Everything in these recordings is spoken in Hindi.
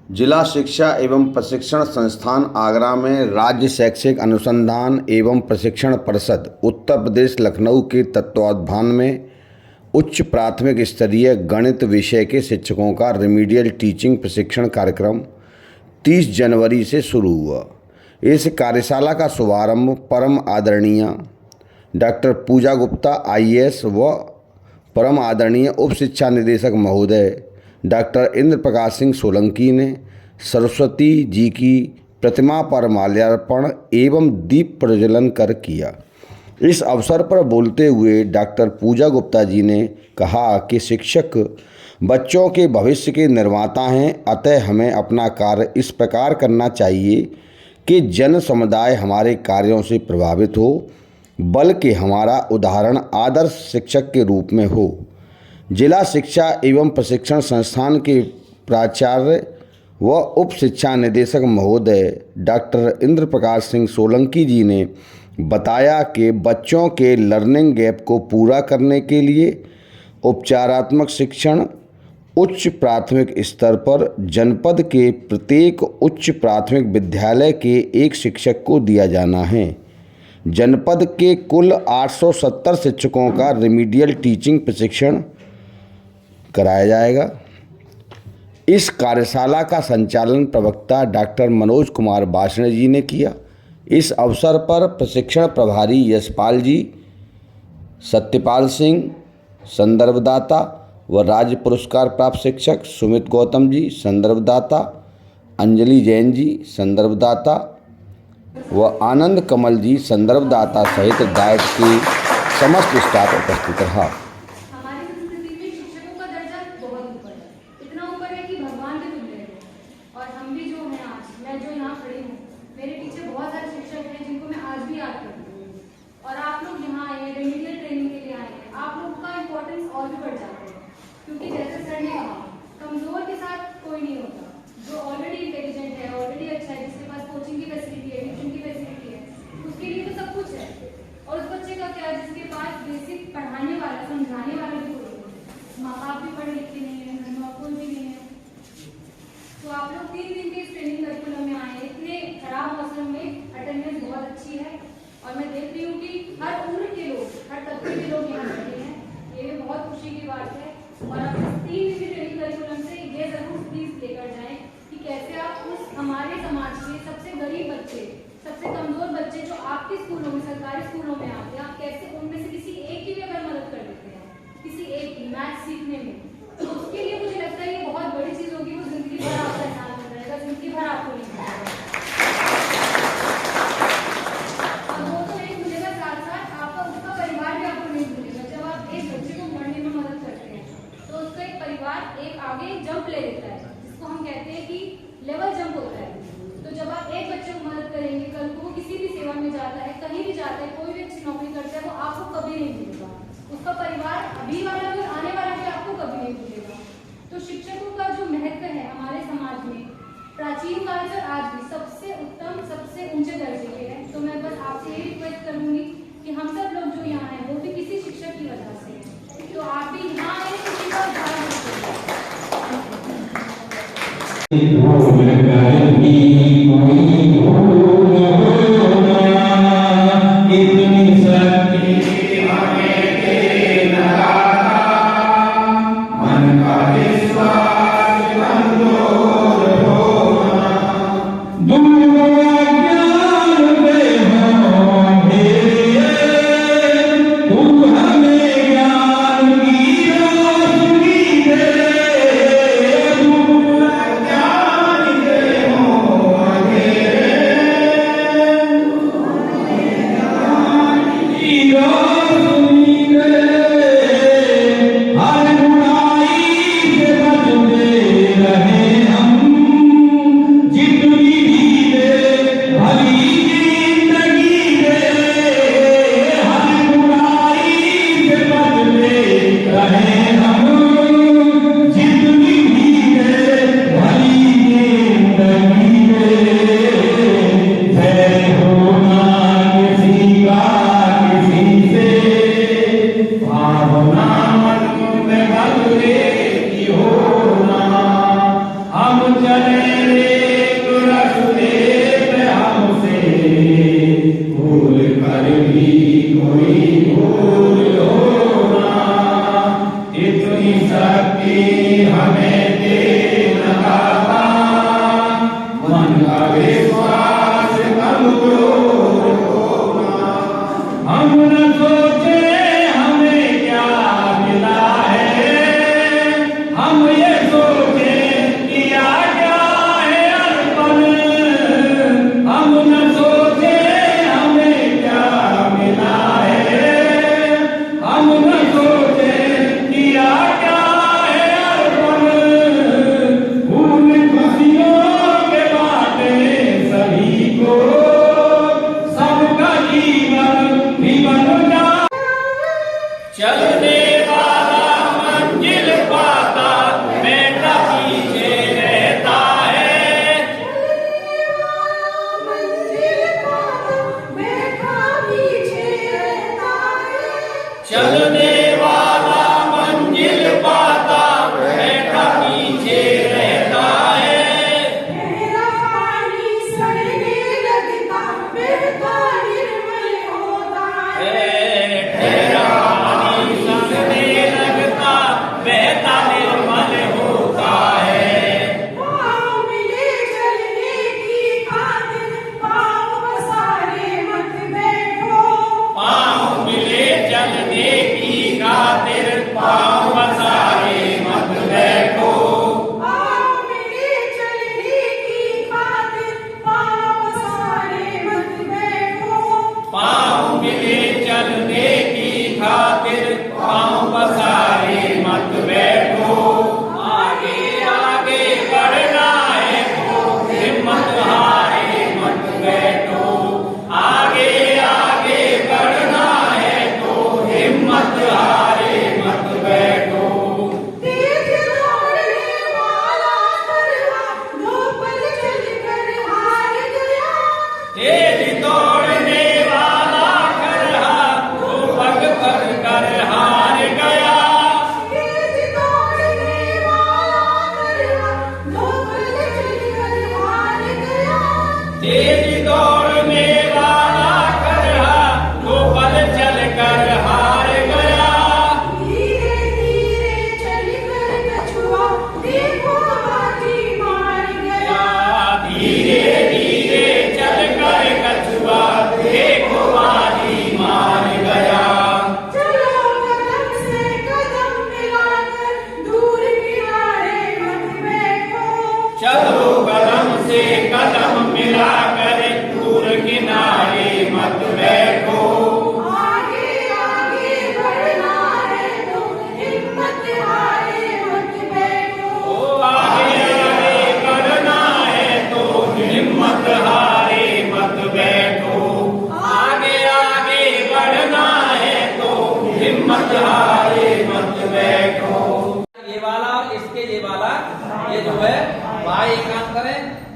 जिला शिक्षा एवं प्रशिक्षण संस्थान आगरा में राज्य शैक्षिक अनुसंधान एवं प्रशिक्षण परिषद उत्तर प्रदेश लखनऊ के तत्वावधान में उच्च प्राथमिक स्तरीय गणित विषय के शिक्षकों का रिमीडियल टीचिंग प्रशिक्षण कार्यक्रम 30 जनवरी से शुरू हुआ। इस कार्यशाला का शुभारंभ परम आदरणीय डॉक्टर पूजा गुप्ता IAS व परम आदरणीय उप शिक्षा निदेशक महोदय डॉक्टर इंद्र प्रकाश सिंह सोलंकी ने सरस्वती जी की प्रतिमा पर माल्यार्पण एवं दीप प्रज्वलन कर किया। इस अवसर पर बोलते हुए डॉक्टर पूजा गुप्ता जी ने कहा कि शिक्षक बच्चों के भविष्य के निर्माता हैं, अतः हमें अपना कार्य इस प्रकार करना चाहिए कि जन समुदाय हमारे कार्यों से प्रभावित हो, बल्कि हमारा उदाहरण आदर्श शिक्षक के रूप में हो। जिला शिक्षा एवं प्रशिक्षण संस्थान के प्राचार्य व उप शिक्षा निदेशक महोदय डॉक्टर इंद्र प्रकाश सिंह सोलंकी जी ने बताया कि बच्चों के लर्निंग गैप को पूरा करने के लिए उपचारात्मक शिक्षण उच्च प्राथमिक स्तर पर जनपद के प्रत्येक उच्च प्राथमिक विद्यालय के एक शिक्षक को दिया जाना है। जनपद के कुल 870 शिक्षकों का रिमीडियल टीचिंग प्रशिक्षण कराया जाएगा। इस कार्यशाला का संचालन प्रवक्ता डॉक्टर मनोज कुमार बासणे जी ने किया। इस अवसर पर प्रशिक्षण प्रभारी यशपाल जी, सत्यपाल सिंह संदर्भदाता व राज्य पुरस्कार प्राप्त शिक्षक सुमित गौतम जी संदर्भदाता, अंजलि जैन जी संदर्भदाता व आनंद कमल जी संदर्भदाता सहित डाइट की समस्त स्टाफ उपस्थित रहा। हमारी संस्कृति में शिक्षकों का दर्जा बहुत ऊपर है, इतना ऊपर है कि भगवान के तुल्य है। और हम भी जो हैं आज, मैं जो यहाँ खड़ी हूँ, मेरे पीछे बहुत सारे शिक्षक हैं जिनको मैं आज भी याद करती हूँ। और आप लोग यहाँ आए हैं, रेमिडियल ट्रेनिंग के लिए आए हैं, आप लोगों का इम्पोर्टेंस और भी बढ़ जाता है, क्योंकि जैसे सर ने कहा, कमजोर के साथ कोई नहीं होता। जो ऑलरेडी इंटेलिजेंट है, ऑलरेडी अच्छा है, जिसके पास कोचिंग की फैसिलिटी है, ट्यूशन की फैसिलिटी है, उसके लिए तो सब कुछ है। और उस बच्चे का क्या, जिसके पास बेसिक पढ़ाने वाला, समझाने वाला भी कोई नहीं है, माँ बाप भी पढ़े लिखे नहीं है, घर में कोई भी नहीं है। तो आप लोग 3 दिन के इस ट्रेनिंग करिकुलम में आए, इतने खराब मौसम में अटेंडेंस बहुत अच्छी है। और मैं देख रही हूँ कि हर उम्र के लोग, हर तबके के लोग यहाँ बैठे हैं, ये भी बहुत खुशी की बात है। और आप इस 3 दिन के ट्रेनिंग करिकुलम से ये जरूर प्लीज लेकर जाएं कि कैसे आप उस हमारे समाज के सबसे गरीब बच्चे, सबसे कमजोर बच्चे जो आपके स्कूलों में, सरकारी स्कूलों में आते हैं, आप कैसे उनमें से किसी एक की भी अगर मदद कर देते हैं, किसी एक की मैथ सीखने में, तो उसके लिए मुझे लगता है ये बहुत बड़ी चीज होगी। वो जिंदगी भर आपका एहसान कर रहेगा, जिंदगी भर आपको नहीं मिलेगा। और वो तो नहीं मिलेगा, साथ साथ आपका उसका परिवार भी आपको नहीं मिलेगा। जब आप एक बच्चे को पढ़ने में मदद करते हैं तो उसका एक परिवार एक आगे जंप ले लेता है, जिसको हम कहते हैं कि लेवल जंप होता है। तो जब आप एक बच्चे को मदद करेंगे, कल को वो किसी भी सेवा में जाता है, कहीं भी जाता है, कोई भी अच्छी नौकरी करता है, वो आपको कभी नहीं भूलेगा। उसका परिवार, अभी वाला भी, आने वाला भी आपको कभी नहीं भूलेगा। तो शिक्षकों का जो महत्व है हमारे समाज में, प्राचीन काल से आज भी सबसे उत्तम, सबसे ऊंचे दर्जे के है। तो मैं बस आपसे यही रिक्वेस्ट करूंगी कि हम सब लोग जो यहाँ हैं वो भी किसी शिक्षक की वजह से हैं। तो आप भी यहाँ आए किसी का उदाहरण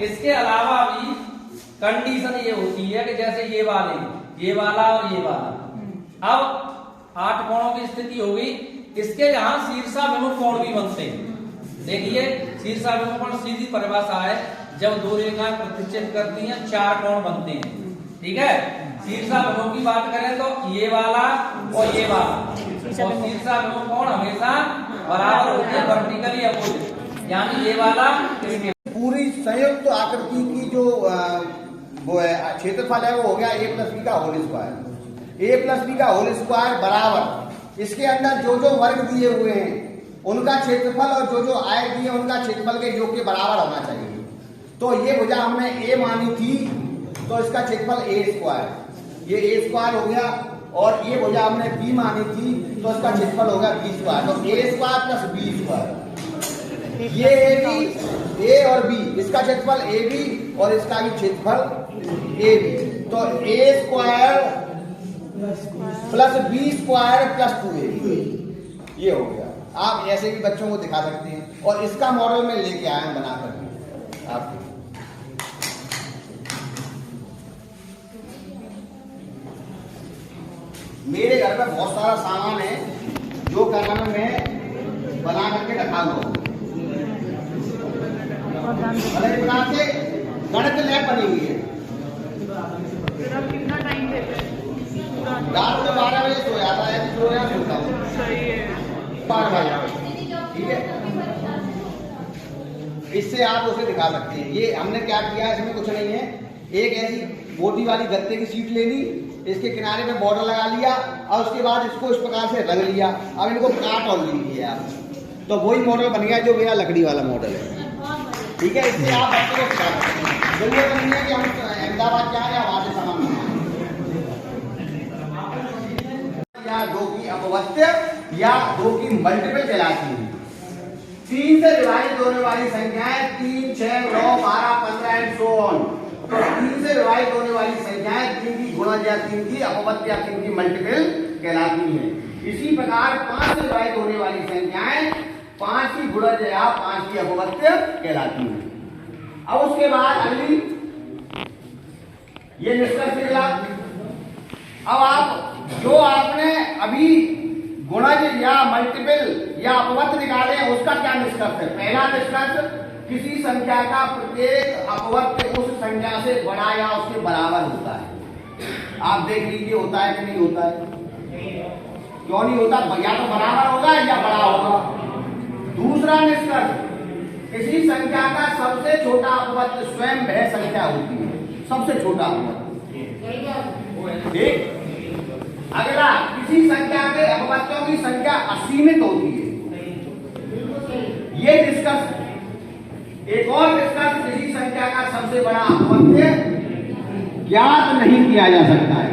इसके अलावा भी कंडीशन ये होती है कि जैसे ये वाला और ये वाला, अब 8 कोणों की स्थिति होगी। इसके यहाँ शीर्षाभिमुख कोण भी बनते हैं। देखिए शीर्षाभिमुख कोण सीधी परिभाषा है, जब दो रेखाएं प्रतिच्छेद करती हैं 4 कोण बनते हैं। ठीक है, शीर्षाभिमुख की बात करें तो ये वाला और ये वाला, और शीर्षाभिमुख कोण हमेशा बराबर होते हैं, वर्टिकली अपोजिट, यानी ये वाला पूरी संयुक्त आकृति की जो वो है क्षेत्रफल है वो हो गया a प्लस बी का whole square. a plus b का होल स्क्वायर बराबर इसके अंदर जो जो वर्ग दिए हुए हैं उनका क्षेत्रफल और जो जो आयत दिए उनका क्षेत्रफल के योग के बराबर होना चाहिए। तो ये भुजा हमने a मानी थी तो इसका क्षेत्रफल a स्क्वायर, ये a स्क्वायर हो गया, और ये भुजा हमने b मानी थी तो इसका क्षेत्रफल होगा b स्क्वायर। तो a square plus b square, ये a और b, इसका क्षेत्रफल a b और इसका भी क्षेत्रफल a b। तो a square plus b square plus 2ab, ये हो गया। आप ऐसे भी बच्चों को दिखा सकते हैं, और इसका मॉडल में लेके आए हैं बना कर आपको। मेरे घर में बहुत सारा सामान है जो कमरे में बना करके रखा हुआ। अलग प्रकार से गणित लैब बनी हुई है। फिर आप कितना टाइम देते हैं पूरा? रात में 12 बजे सो जाता है, सोया सोता हूँ सही है। 12 बजे, ठीक है। इससे आप उसे दिखा सकते हैं। ये हमने क्या किया, इसमें कुछ नहीं है। एक ऐसी मोटी वाली गत्ते की सीट ले ली, इसके किनारे में बॉर्डर लगा लिया और उसके बाद इसको इस प्रकार से रंग लिया। अब इनको काट और लीजिए आप, तो वही मॉडल बन गया जो मेरा लकड़ी वाला मॉडल है, ठीक है। इससे आप बच्चे को सिखा सकते हैं। जरूरत नहीं है कि हम अहमदाबाद जाए या वहां से सामान या दो की अपवत्य या दो की मल्टीपल कहलाती है। 3 से विभाजित होने वाली संख्याएं 3, 6, 9, 12, 15 एंड सो ऑन। तो 3 से विभाजित होने वाली संख्याएं 3 की गुणज या 3 की अपवत्य या 3 की मल्टीपल कहलाती हैं। इसी प्रकार 5 से विभाजित होने वाली संख्याएं 5 की गुणज या 5 की अपवत्य कहलाती हैं। अब उसके बाद अगली ये निष्कर्ष निकला। अब आप जो आपने अभी गुणज या मल्टीपल या अपवत्य निकाले उसका क्या निष्कर्ष है? पहला निष्कर्ष, किसी संख्या का प्रत्येक अपवत्य उस संख्या से बड़ा या उसके बराबर होता है। आप देख लीजिए होता है कि नहीं होता है। क्यों नहीं होता? या तो बराबर होगा या बड़ा होगा। दूसरा निष्कर्ष, किसी संख्या का सबसे छोटा अपवत्य स्वयं वह संख्या होती है, सबसे छोटा अपवत्य, ठीक। अगला, किसी संख्या के अपवत्यों की संख्या असीमित होती है, ये निष्कर्ष। एक और निष्कर्ष, किसी संख्या का सबसे बड़ा अपवत्य ज्ञात नहीं किया जा सकता है।